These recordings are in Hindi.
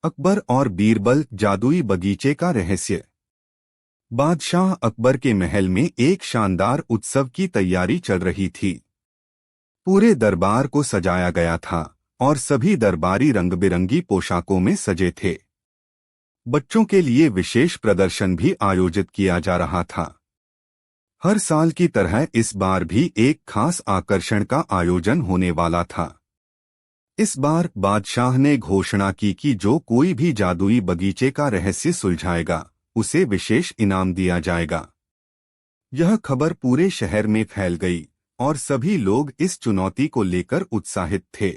अकबर और बीरबल जादुई बगीचे का रहस्य। बादशाह अकबर के महल में एक शानदार उत्सव की तैयारी चल रही थी। पूरे दरबार को सजाया गया था और सभी दरबारी रंग बिरंगी पोशाकों में सजे थे। बच्चों के लिए विशेष प्रदर्शन भी आयोजित किया जा रहा था। हर साल की तरह इस बार भी एक खास आकर्षण का आयोजन होने वाला था। इस बार बादशाह ने घोषणा की कि जो कोई भी जादुई बगीचे का रहस्य सुलझाएगा उसे विशेष इनाम दिया जाएगा। यह खबर पूरे शहर में फैल गई और सभी लोग इस चुनौती को लेकर उत्साहित थे।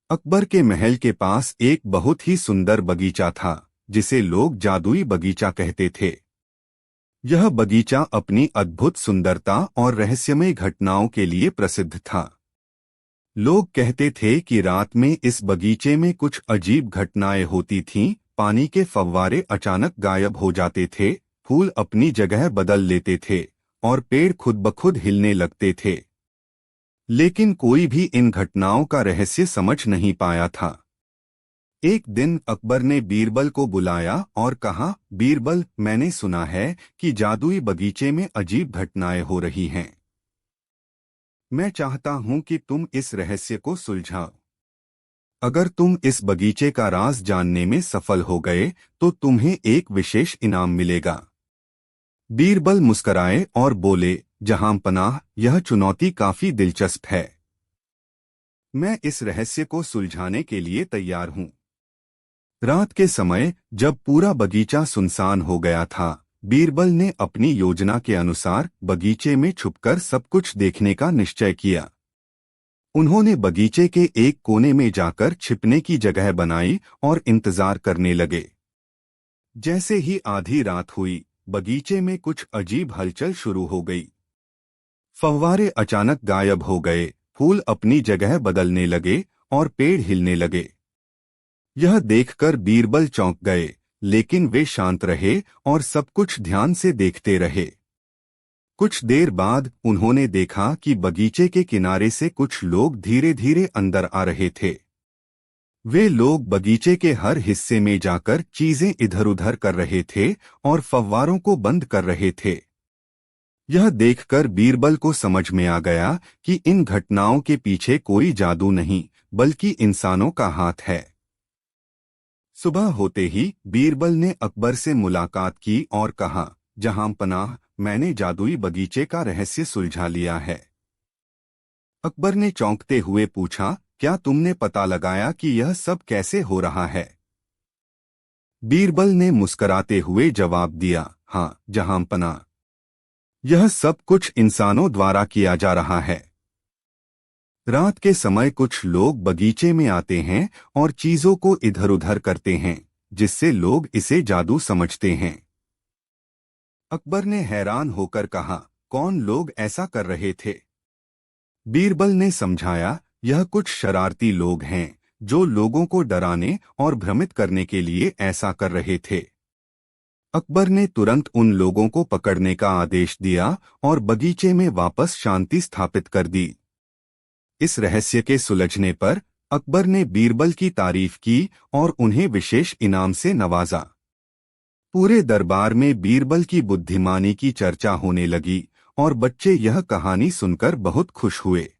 अकबर के महल के पास एक बहुत ही सुंदर बगीचा था जिसे लोग जादुई बगीचा कहते थे। यह बगीचा अपनी अद्भुत सुंदरता और रहस्यमय घटनाओं के लिए प्रसिद्ध था। लोग कहते थे कि रात में इस बगीचे में कुछ अजीब घटनाएं होती थीं। पानी के फव्वारे अचानक गायब हो जाते थे, फूल अपनी जगह बदल लेते थे और पेड़ खुद ब खुद हिलने लगते थे। लेकिन कोई भी इन घटनाओं का रहस्य समझ नहीं पाया था। एक दिन अकबर ने बीरबल को बुलाया और कहा, बीरबल, मैंने सुना है कि जादुई बगीचे में अजीब घटनाएं हो रही हैं। मैं चाहता हूं कि तुम इस रहस्य को सुलझाओ। अगर तुम इस बगीचे का राज जानने में सफल हो गए तो तुम्हें एक विशेष इनाम मिलेगा। बीरबल मुस्कराए और बोले, जहांपनाह, यह चुनौती काफी दिलचस्प है। मैं इस रहस्य को सुलझाने के लिए तैयार हूं। रात के समय जब पूरा बगीचा सुनसान हो गया था, बीरबल ने अपनी योजना के अनुसार बगीचे में छुपकर सब कुछ देखने का निश्चय किया। उन्होंने बगीचे के एक कोने में जाकर छिपने की जगह बनाई और इंतजार करने लगे। जैसे ही आधी रात हुई, बगीचे में कुछ अजीब हलचल शुरू हो गई। फव्वारे अचानक गायब हो गए, फूल अपनी जगह बदलने लगे और पेड़ हिलने लगे। यह देखकर बीरबल चौंक गए, लेकिन वे शांत रहे और सब कुछ ध्यान से देखते रहे। कुछ देर बाद उन्होंने देखा कि बगीचे के किनारे से कुछ लोग धीरे धीरे अंदर आ रहे थे। वे लोग बगीचे के हर हिस्से में जाकर चीजें इधर-उधर कर रहे थे और फव्वारों को बंद कर रहे थे। यह देखकर बीरबल को समझ में आ गया कि इन घटनाओं के पीछे कोई जादू नहीं, बल्कि इंसानों का हाथ है। सुबह होते ही बीरबल ने अकबर से मुलाकात की और कहा, जहांपनाह, मैंने जादुई बगीचे का रहस्य सुलझा लिया है। अकबर ने चौंकते हुए पूछा, क्या तुमने पता लगाया कि यह सब कैसे हो रहा है? बीरबल ने मुस्कराते हुए जवाब दिया, हाँ जहांपनाह, यह सब कुछ इंसानों द्वारा किया जा रहा है। रात के समय कुछ लोग बगीचे में आते हैं और चीजों को इधर-उधर करते हैं, जिससे लोग इसे जादू समझते हैं। अकबर ने हैरान होकर कहा, कौन लोग ऐसा कर रहे थे? बीरबल ने समझाया, यह कुछ शरारती लोग हैं जो लोगों को डराने और भ्रमित करने के लिए ऐसा कर रहे थे। अकबर ने तुरंत उन लोगों को पकड़ने का आदेश दिया और बगीचे में वापस शांति स्थापित कर दी। इस रहस्य के सुलझने पर अकबर ने बीरबल की तारीफ की और उन्हें विशेष इनाम से नवाजा। पूरे दरबार में बीरबल की बुद्धिमानी की चर्चा होने लगी और बच्चे यह कहानी सुनकर बहुत खुश हुए।